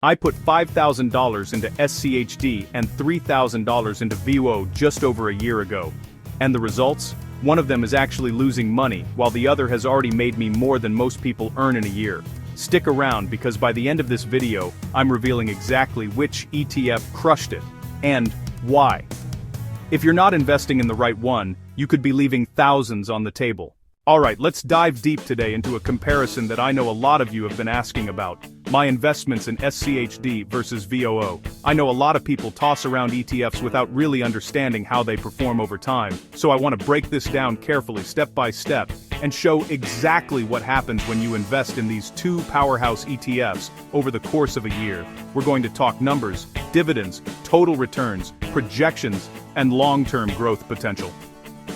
I put $5,000 into SCHD and $3,000 into VOO just over a year ago. And the results? One of them is actually losing money, while the other has already made me more than most people earn in a year. Stick around because by the end of this video, I'm revealing exactly which ETF crushed it, and why. If you're not investing in the right one, you could be leaving thousands on the table. Alright, let's dive deep today into a comparison that I know a lot of you have been asking about. My investments in SCHD versus VOO. I know a lot of people toss around ETFs without really understanding how they perform over time, so I want to break this down carefully step by step, and show exactly what happens when you invest in these two powerhouse ETFs over the course of a year. We're going to talk numbers, dividends, total returns, projections, and long-term growth potential.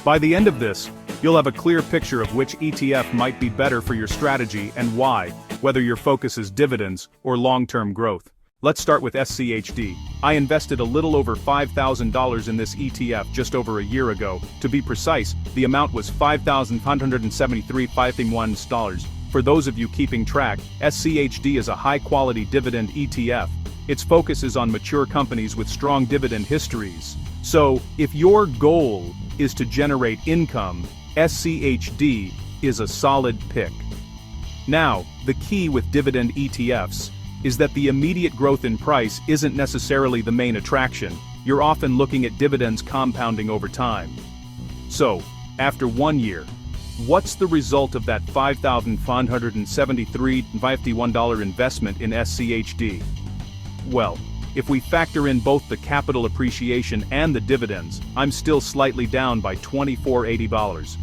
By the end of this, you'll have a clear picture of which ETF might be better for your strategy and why, whether your focus is dividends or long-term growth. Let's start with SCHD. I invested a little over $5,000 in this ETF just over a year ago. To be precise, the amount was $5,573.51. For those of you keeping track, SCHD is a high-quality dividend ETF. Its focus is on mature companies with strong dividend histories. So, if your goal is to generate income, SCHD is a solid pick. Now, the key with dividend ETFs is that the immediate growth in price isn't necessarily the main attraction. You're often looking at dividends compounding over time. So, after 1 year, what's the result of that $5,573.51 investment in SCHD? Well, if we factor in both the capital appreciation and the dividends, I'm still slightly down by $24.80.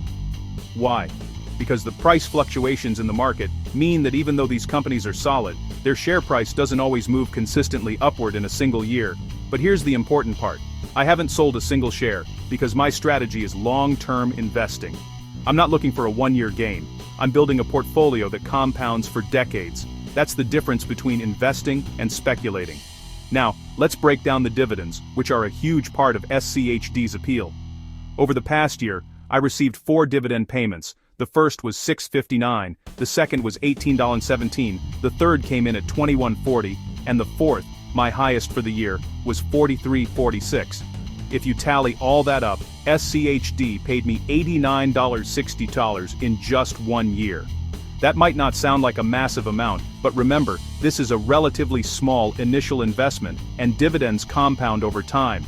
Why? Because the price fluctuations in the market mean that even though these companies are solid, their share price doesn't always move consistently upward in a single year. But here's the important part. I haven't sold a single share, because my strategy is long-term investing. I'm not looking for a one-year gain. I'm building a portfolio that compounds for decades. That's the difference between investing and speculating. Now, let's break down the dividends, which are a huge part of SCHD's appeal. Over the past year, I received 4 dividend payments. The first was $6.59, the second was $18.17, the third came in at $21.40, and the fourth, my highest for the year, was $43.46. If you tally all that up, SCHD paid me $89.60 in just 1 year. That might not sound like a massive amount, but remember, this is a relatively small initial investment, and dividends compound over time.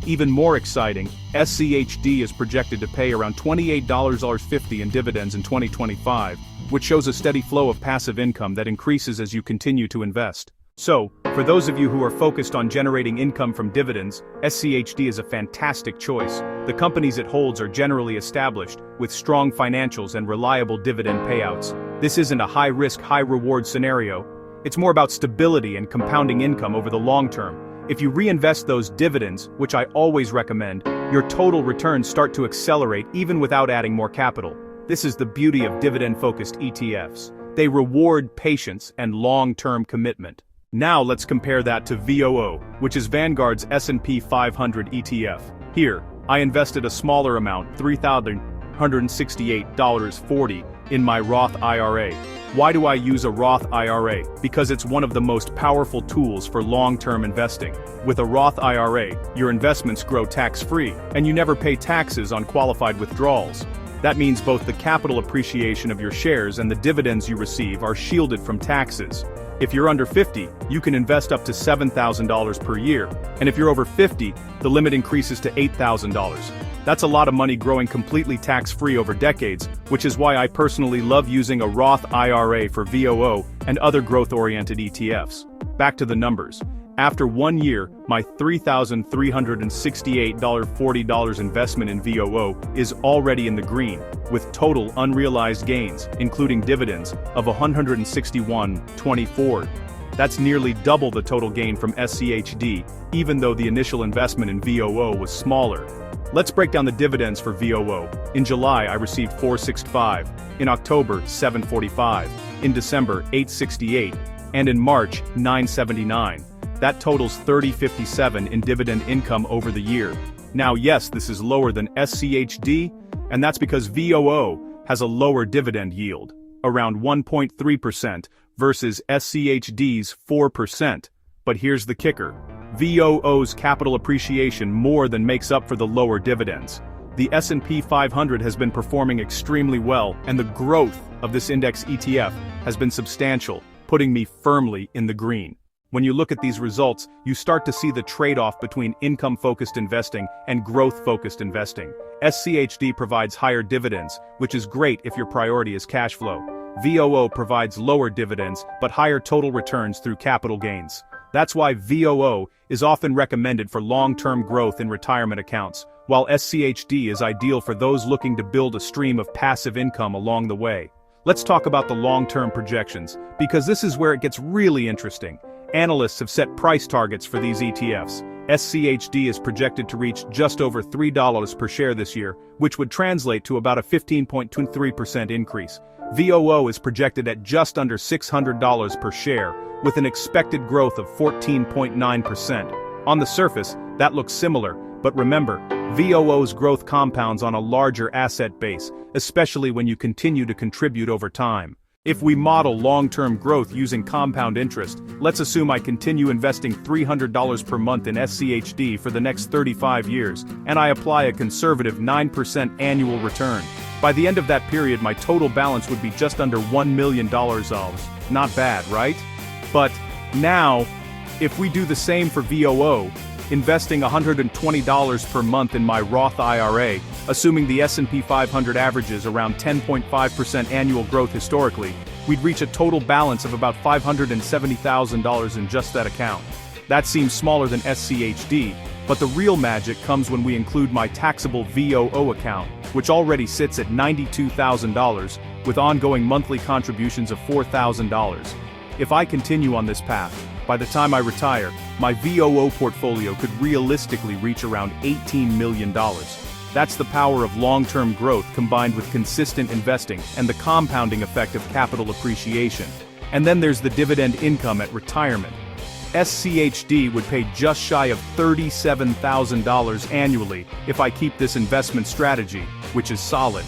Even more exciting, SCHD is projected to pay around $28.50 in dividends in 2025, which shows a steady flow of passive income that increases as you continue to invest. So, for those of you who are focused on generating income from dividends, SCHD is a fantastic choice. The companies it holds are generally established, with strong financials and reliable dividend payouts. This isn't a high-risk, high-reward scenario. It's more about stability and compounding income over the long term. If you reinvest those dividends, which I always recommend, your total returns start to accelerate even without adding more capital. This is the beauty of dividend-focused ETFs. They reward patience and long-term commitment. Now let's compare that to VOO, which is Vanguard's S&P 500 ETF. Here, I invested a smaller amount, $3,168.40, in my Roth IRA. Why do I use a Roth IRA? Because it's one of the most powerful tools for long-term investing. With a Roth IRA, your investments grow tax-free, and you never pay taxes on qualified withdrawals. That means both the capital appreciation of your shares and the dividends you receive are shielded from taxes. If you're under 50, you can invest up to $7,000 per year, and if you're over 50, the limit increases to $8,000. That's a lot of money growing completely tax-free over decades, which is why I personally love using a Roth IRA for VOO and other growth-oriented ETFs. Back to the numbers. After 1 year, my $3,368.40 investment in VOO is already in the green, with total unrealized gains, including dividends, of $161.24. That's nearly double the total gain from SCHD, even though the initial investment in VOO was smaller. Let's break down the dividends for VOO. In July, I received $4.65, in October, $7.45, in December, $8.68, and in March, $9.79. That totals $30.57 in dividend income over the year. Now yes, this is lower than SCHD, and that's because VOO has a lower dividend yield, around 1.3% versus SCHD's 4%. But here's the kicker. VOO's capital appreciation more than makes up for the lower dividends. The S&P 500 has been performing extremely well, and the growth of this index ETF has been substantial, putting me firmly in the green. When you look at these results, you start to see the trade-off between income-focused investing and growth-focused investing. SCHD provides higher dividends, which is great if your priority is cash flow. VOO provides lower dividends, but higher total returns through capital gains. That's why VOO is often recommended for long-term growth in retirement accounts, while SCHD is ideal for those looking to build a stream of passive income along the way. Let's talk about the long-term projections, because this is where it gets really interesting. Analysts have set price targets for these ETFs. SCHD is projected to reach just over $3 per share this year, which would translate to about a 15.23% increase. VOO is projected at just under $600 per share, with an expected growth of 14.9%. On the surface, that looks similar, but remember, VOO's growth compounds on a larger asset base, especially when you continue to contribute over time. If we model long-term growth using compound interest, let's assume I continue investing $300 per month in SCHD for the next 35 years, and I apply a conservative 9% annual return. By the end of that period, my total balance would be just under $1 million. Not bad, right? But now, if we do the same for VOO, investing $120 per month in my Roth IRA, assuming the S&P 500 averages around 10.5% annual growth historically, we'd reach a total balance of about $570,000 in just that account. That seems smaller than SCHD, but the real magic comes when we include my taxable VOO account, which already sits at $92,000, with ongoing monthly contributions of $4,000. If I continue on this path, by the time I retire, my VOO portfolio could realistically reach around $18 million. That's the power of long-term growth combined with consistent investing and the compounding effect of capital appreciation. And then there's the dividend income at retirement. SCHD would pay just shy of $37,000 annually if I keep this investment strategy, which is solid.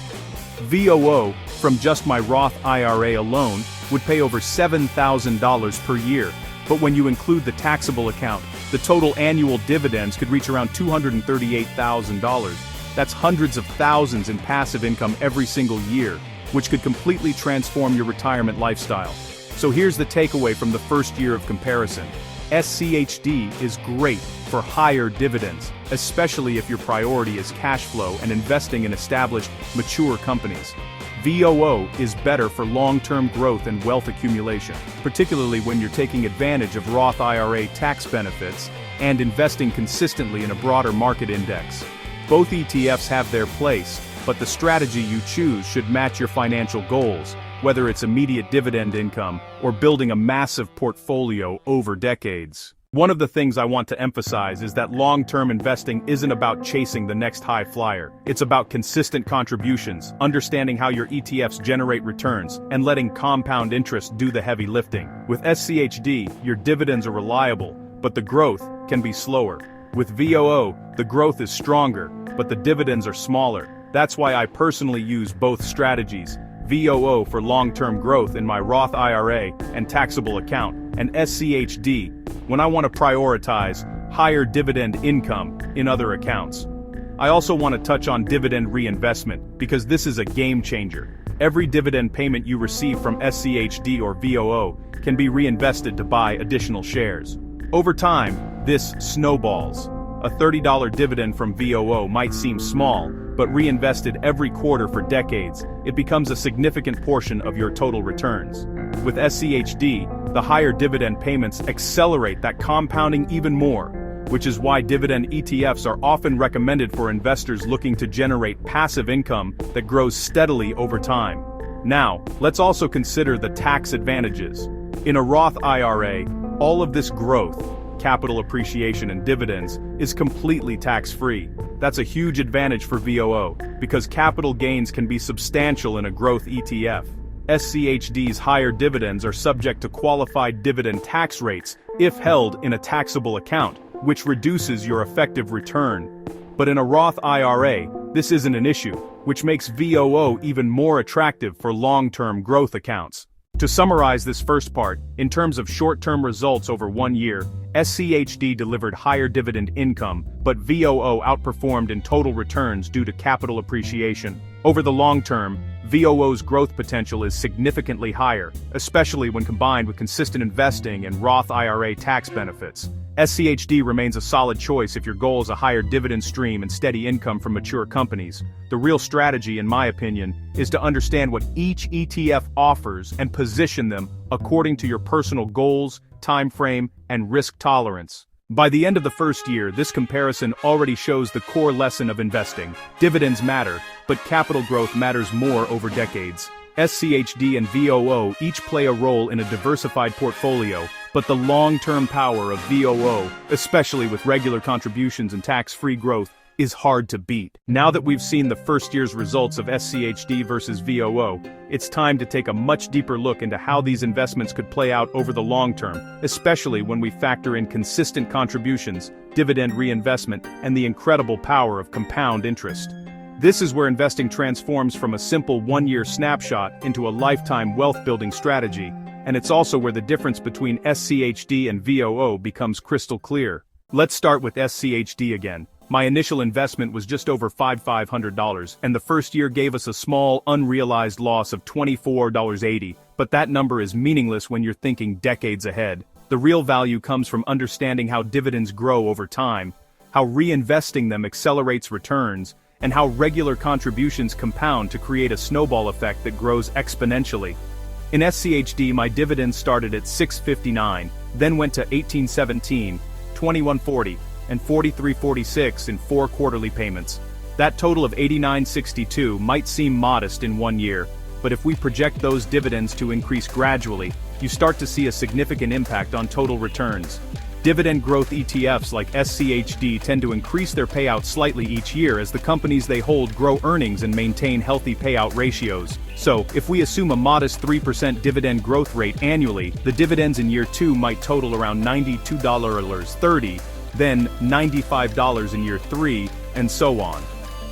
VOO, from just my Roth IRA alone, would pay over $7,000 per year. But when you include the taxable account, the total annual dividends could reach around $238,000. That's hundreds of thousands in passive income every single year, which could completely transform your retirement lifestyle. So here's the takeaway from the first year of comparison. SCHD is great for higher dividends, especially if your priority is cash flow and investing in established, mature companies. VOO is better for long-term growth and wealth accumulation, particularly when you're taking advantage of Roth IRA tax benefits and investing consistently in a broader market index. Both ETFs have their place, but the strategy you choose should match your financial goals, whether it's immediate dividend income or building a massive portfolio over decades. One of the things I want to emphasize is that long-term investing isn't about chasing the next high flyer. It's about consistent contributions, understanding how your ETFs generate returns, and letting compound interest do the heavy lifting. With SCHD, your dividends are reliable, but the growth can be slower. With VOO, the growth is stronger, but the dividends are smaller. That's why I personally use both strategies. VOO for long-term growth in my Roth IRA and taxable account, and SCHD when I want to prioritize higher dividend income in other accounts. I also want to touch on dividend reinvestment, because this is a game changer. Every dividend payment you receive from SCHD or VOO can be reinvested to buy additional shares. Over time, this snowballs. A $30 dividend from VOO might seem small, but reinvested every quarter for decades, it becomes a significant portion of your total returns. With SCHD, the higher dividend payments accelerate that compounding even more, which is why dividend ETFs are often recommended for investors looking to generate passive income that grows steadily over time. Now, let's also consider the tax advantages. In a Roth IRA, all of this growth, capital appreciation and dividends, is completely tax-free. That's a huge advantage for VOO, because capital gains can be substantial in a growth ETF. SCHD's higher dividends are subject to qualified dividend tax rates if held in a taxable account, which reduces your effective return. But in a Roth IRA, this isn't an issue, which makes VOO even more attractive for long-term growth accounts. To summarize this first part, in terms of short-term results over 1 year, SCHD delivered higher dividend income, but VOO outperformed in total returns due to capital appreciation. Over the long term, VOO's growth potential is significantly higher, especially when combined with consistent investing and Roth IRA tax benefits. SCHD remains a solid choice if your goal is a higher dividend stream and steady income from mature companies. The real strategy, in my opinion, is to understand what each ETF offers and position them according to your personal goals, time frame, and risk tolerance. By the end of the first year, this comparison already shows the core lesson of investing. Dividends matter, but capital growth matters more over decades. SCHD and VOO each play a role in a diversified portfolio, but the long-term power of VOO, especially with regular contributions and tax-free growth, is hard to beat. Now that we've seen the first year's results of SCHD versus VOO, it's time to take a much deeper look into how these investments could play out over the long term, especially when we factor in consistent contributions, dividend reinvestment, and the incredible power of compound interest. This is where investing transforms from a simple one-year snapshot into a lifetime wealth-building strategy, and it's also where the difference between SCHD and VOO becomes crystal clear. Let's start with SCHD again. My initial investment was just over $5,500, and the first year gave us a small, unrealized loss of $24.80, but that number is meaningless when you're thinking decades ahead. The real value comes from understanding how dividends grow over time, how reinvesting them accelerates returns, and how regular contributions compound to create a snowball effect that grows exponentially. In SCHD, my dividends started at $6.59, then went to $18.17, $21.40, and $43.46 in 4 quarterly payments. That total of $89.62 might seem modest in 1 year, but if we project those dividends to increase gradually, you start to see a significant impact on total returns. Dividend growth ETFs like SCHD tend to increase their payouts slightly each year as the companies they hold grow earnings and maintain healthy payout ratios. So, if we assume a modest 3% dividend growth rate annually, the dividends in year 2 might total around $92.30, then $95 in year 3, and so on.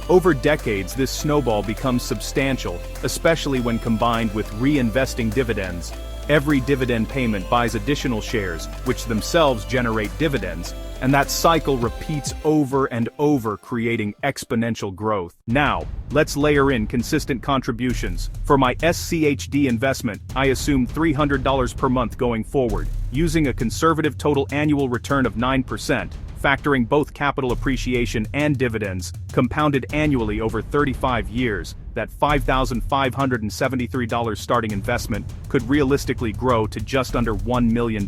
Over decades, this snowball becomes substantial, especially when combined with reinvesting dividends. Every dividend payment buys additional shares, which themselves generate dividends, and that cycle repeats over and over, creating exponential growth. Now, let's layer in consistent contributions. For my SCHD investment, I assume $300 per month going forward, using a conservative total annual return of 9%, factoring both capital appreciation and dividends, compounded annually over 35 years. That $5,573 starting investment could realistically grow to just under $1 million.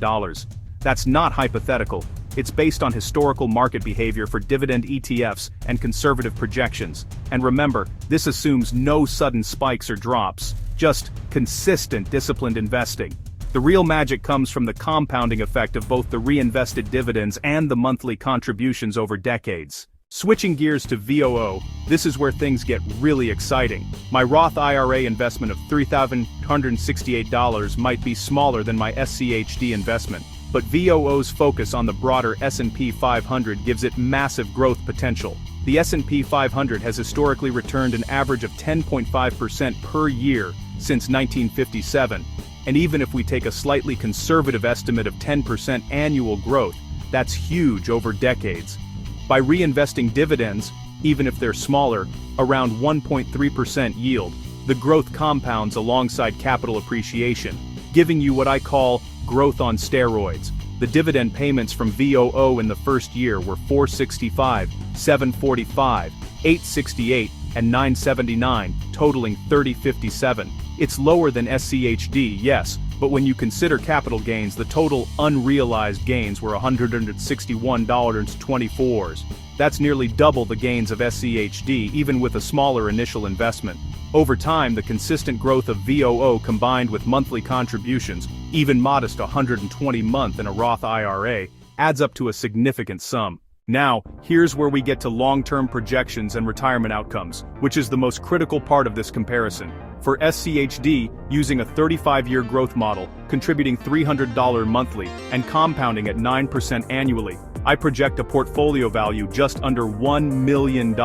That's not hypothetical. It's based on historical market behavior for dividend ETFs and conservative projections. And remember, this assumes no sudden spikes or drops, just consistent, disciplined investing. The real magic comes from the compounding effect of both the reinvested dividends and the monthly contributions over decades. Switching gears to VOO, this is where things get really exciting. My Roth IRA investment of $3,168 might be smaller than my SCHD investment, but VOO's focus on the broader S&P 500 gives it massive growth potential. The S&P 500 has historically returned an average of 10.5% per year since 1957, and even if we take a slightly conservative estimate of 10% annual growth, that's huge over decades. By reinvesting dividends, even if they're smaller, around 1.3% yield, the growth compounds alongside capital appreciation, giving you what I call growth on steroids. The dividend payments from VOO in the first year were $465, $745, $868, and $979, totaling $3057. It's lower than SCHD, yes, but when you consider capital gains, the total unrealized gains were $161.24. That's nearly double the gains of SCHD, even with a smaller initial investment. Over time, the consistent growth of VOO combined with monthly contributions, even modest $120 a month in a Roth IRA, adds up to a significant sum. Now, here's where we get to long-term projections and retirement outcomes, which is the most critical part of this comparison. For SCHD, using a 35-year growth model, contributing $300 monthly, and compounding at 9% annually, I project a portfolio value just under $1 million.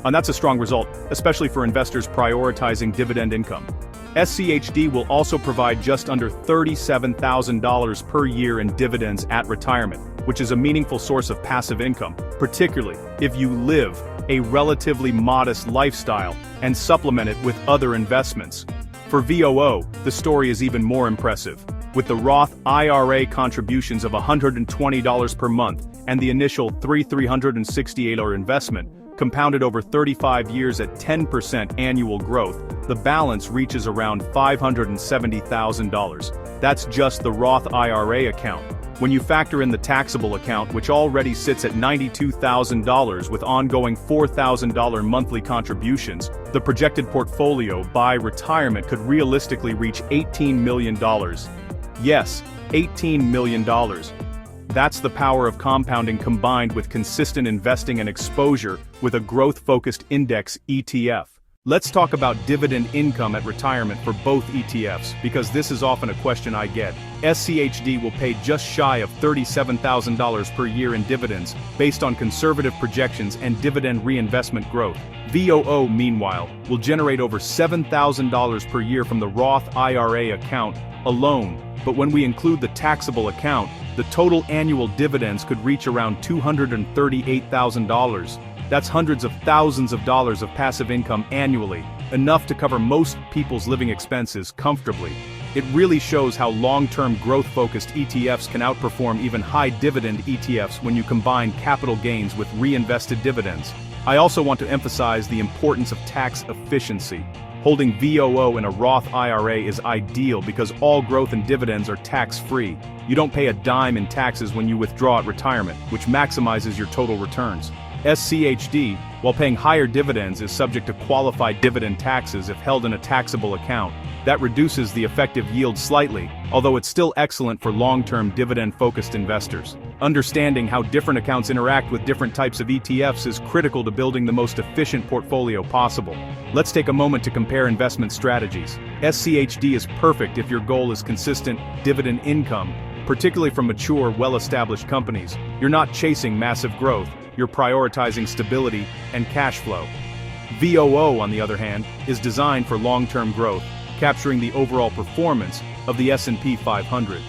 And that's a strong result, especially for investors prioritizing dividend income. SCHD will also provide just under $37,000 per year in dividends at retirement, which is a meaningful source of passive income, particularly if you live a relatively modest lifestyle and supplement it with other investments. For VOO, the story is even more impressive. With the Roth IRA contributions of $120 per month and the initial $368 investment, compounded over 35 years at 10% annual growth, the balance reaches around $570,000. That's just the Roth IRA account. When you factor in the taxable account, which already sits at $92,000 with ongoing $4,000 monthly contributions, the projected portfolio by retirement could realistically reach $18 million. Yes, $18 million. That's the power of compounding combined with consistent investing and exposure with a growth-focused index ETF. Let's talk about dividend income at retirement for both ETFs, because this is often a question I get. SCHD will pay just shy of $37,000 per year in dividends, based on conservative projections and dividend reinvestment growth. VOO, meanwhile, will generate over $7,000 per year from the Roth IRA account alone, but when we include the taxable account, the total annual dividends could reach around $238,000. That's hundreds of thousands of dollars of passive income annually, enough to cover most people's living expenses comfortably. It really shows how long-term growth-focused ETFs can outperform even high-dividend ETFs when you combine capital gains with reinvested dividends. I also want to emphasize the importance of tax efficiency. Holding VOO in a Roth IRA is ideal because all growth and dividends are tax-free. You don't pay a dime in taxes when you withdraw at retirement, which maximizes your total returns. SCHD, while paying higher dividends, is subject to qualified dividend taxes if held in a taxable account. That reduces the effective yield slightly, although it's still excellent for long-term dividend-focused investors. Understanding how different accounts interact with different types of ETFs is critical to building the most efficient portfolio possible. Let's take a moment to compare investment strategies. SCHD is perfect if your goal is consistent dividend income, particularly from mature, well-established companies. You're not chasing massive growth. You're prioritizing stability and cash flow. VOO, on the other hand, is designed for long-term growth, capturing the overall performance of the S&P 500.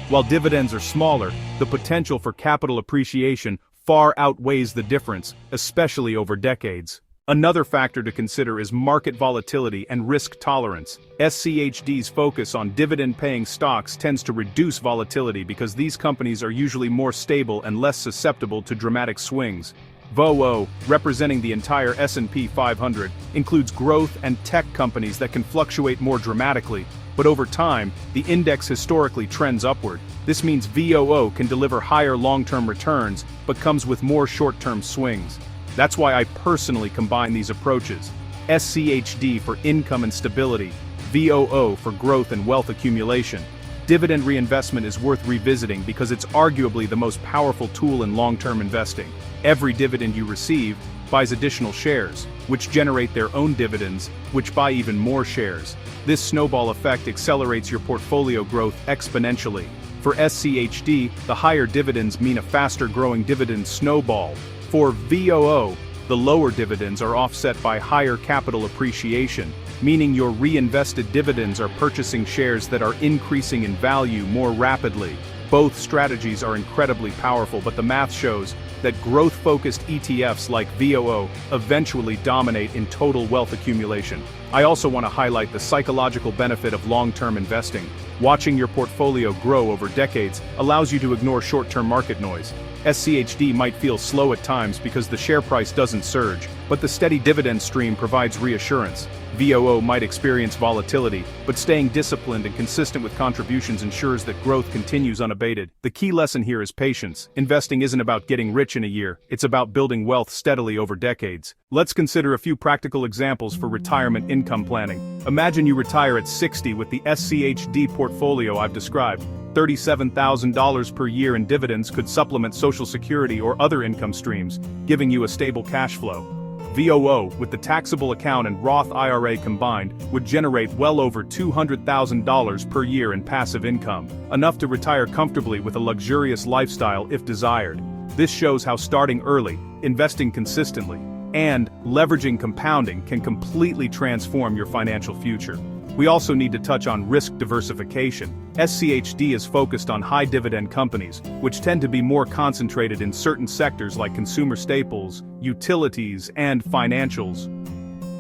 While dividends are smaller, the potential for capital appreciation far outweighs the difference, especially over decades. Another factor to consider is market volatility and risk tolerance. SCHD's focus on dividend-paying stocks tends to reduce volatility because these companies are usually more stable and less susceptible to dramatic swings. VOO, representing the entire S&P 500, includes growth and tech companies that can fluctuate more dramatically, but over time, the index historically trends upward. This means VOO can deliver higher long-term returns, but comes with more short-term swings. That's why I personally combine these approaches. SCHD for income and stability, VOO for growth and wealth accumulation. Dividend reinvestment is worth revisiting because it's arguably the most powerful tool in long-term investing. Every dividend you receive buys additional shares, which generate their own dividends, which buy even more shares. This snowball effect accelerates your portfolio growth exponentially. For SCHD, the higher dividends mean a faster-growing dividend snowball. For VOO, the lower dividends are offset by higher capital appreciation, meaning your reinvested dividends are purchasing shares that are increasing in value more rapidly. Both strategies are incredibly powerful, but the math shows that growth-focused ETFs like VOO eventually dominate in total wealth accumulation. I also want to highlight the psychological benefit of long-term investing. Watching your portfolio grow over decades allows you to ignore short-term market noise. SCHD might feel slow at times because the share price doesn't surge, but the steady dividend stream provides reassurance. VOO might experience volatility, but staying disciplined and consistent with contributions ensures that growth continues unabated. The key lesson here is patience. Investing isn't about getting rich in a year, it's about building wealth steadily over decades. Let's consider a few practical examples for retirement income planning. Imagine you retire at 60 with the SCHD portfolio I've described. $37,000 per year in dividends could supplement Social Security or other income streams, giving you a stable cash flow. VOO, with the taxable account and Roth IRA combined, would generate well over $200,000 per year in passive income, enough to retire comfortably with a luxurious lifestyle if desired. This shows how starting early, investing consistently, and leveraging compounding can completely transform your financial future. We also need to touch on risk diversification. SCHD is focused on high dividend companies, which tend to be more concentrated in certain sectors like consumer staples, utilities, and financials.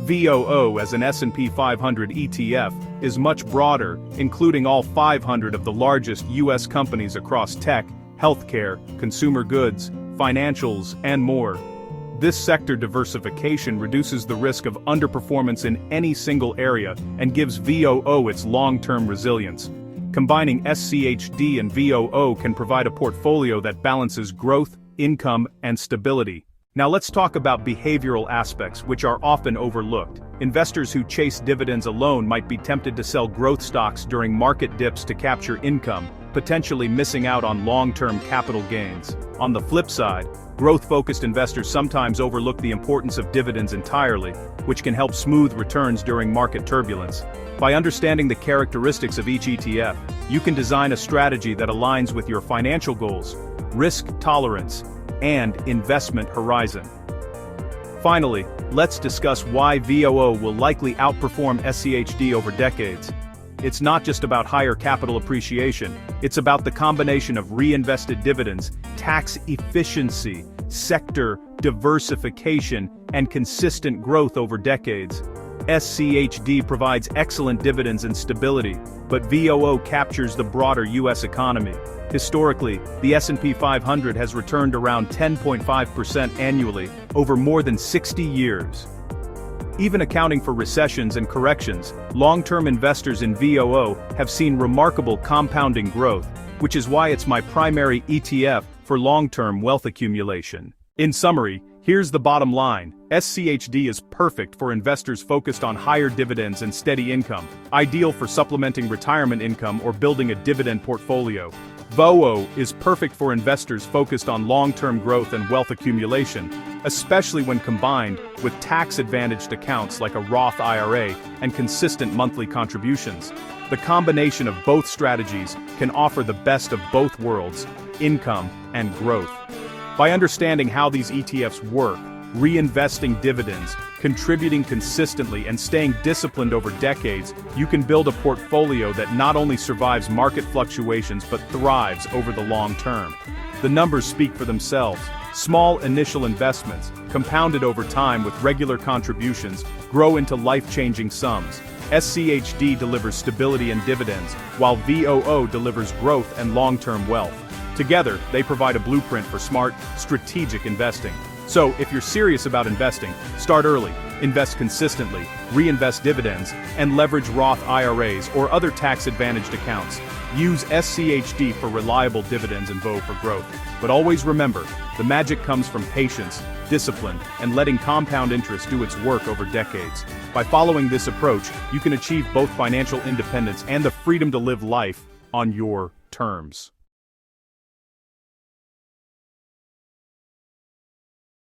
VOO as an S&P 500 ETF is much broader, including all 500 of the largest U.S. companies across tech, healthcare, consumer goods, financials, and more. This sector diversification reduces the risk of underperformance in any single area and gives VOO its long-term resilience. Combining SCHD and VOO can provide a portfolio that balances growth, income, and stability. Now let's talk about behavioral aspects, which are often overlooked. Investors who chase dividends alone might be tempted to sell growth stocks during market dips to capture income, potentially missing out on long-term capital gains. On the flip side, growth-focused investors sometimes overlook the importance of dividends entirely, which can help smooth returns during market turbulence. By understanding the characteristics of each ETF, you can design a strategy that aligns with your financial goals, risk tolerance, and investment horizon. Finally, let's discuss why VOO will likely outperform SCHD over decades. It's not just about higher capital appreciation, it's about the combination of reinvested dividends, tax efficiency, sector diversification, and consistent growth over decades. SCHD provides excellent dividends and stability, but VOO captures the broader U.S. economy. Historically, the S&P 500 has returned around 10.5% annually over more than 60 years. Even accounting for recessions and corrections, long-term investors in VOO have seen remarkable compounding growth, which is why it's my primary ETF for long-term wealth accumulation. In summary, here's the bottom line. SCHD is perfect for investors focused on higher dividends and steady income, ideal for supplementing retirement income or building a dividend portfolio. VOO is perfect for investors focused on long-term growth and wealth accumulation, especially when combined with tax-advantaged accounts like a Roth IRA and consistent monthly contributions. The combination of both strategies can offer the best of both worlds, income and growth. By understanding how these ETFs work, reinvesting dividends, contributing consistently, and staying disciplined over decades, you can build a portfolio that not only survives market fluctuations but thrives over the long term. The numbers speak for themselves. Small initial investments, compounded over time with regular contributions, grow into life-changing sums. SCHD delivers stability and dividends, while VOO delivers growth and long-term wealth. Together, they provide a blueprint for smart, strategic investing. So, if you're serious about investing, start early, invest consistently, reinvest dividends, and leverage Roth IRAs or other tax-advantaged accounts. Use SCHD for reliable dividends and VOO for growth. But always remember, the magic comes from patience, discipline, and letting compound interest do its work over decades. By following this approach, you can achieve both financial independence and the freedom to live life on your terms.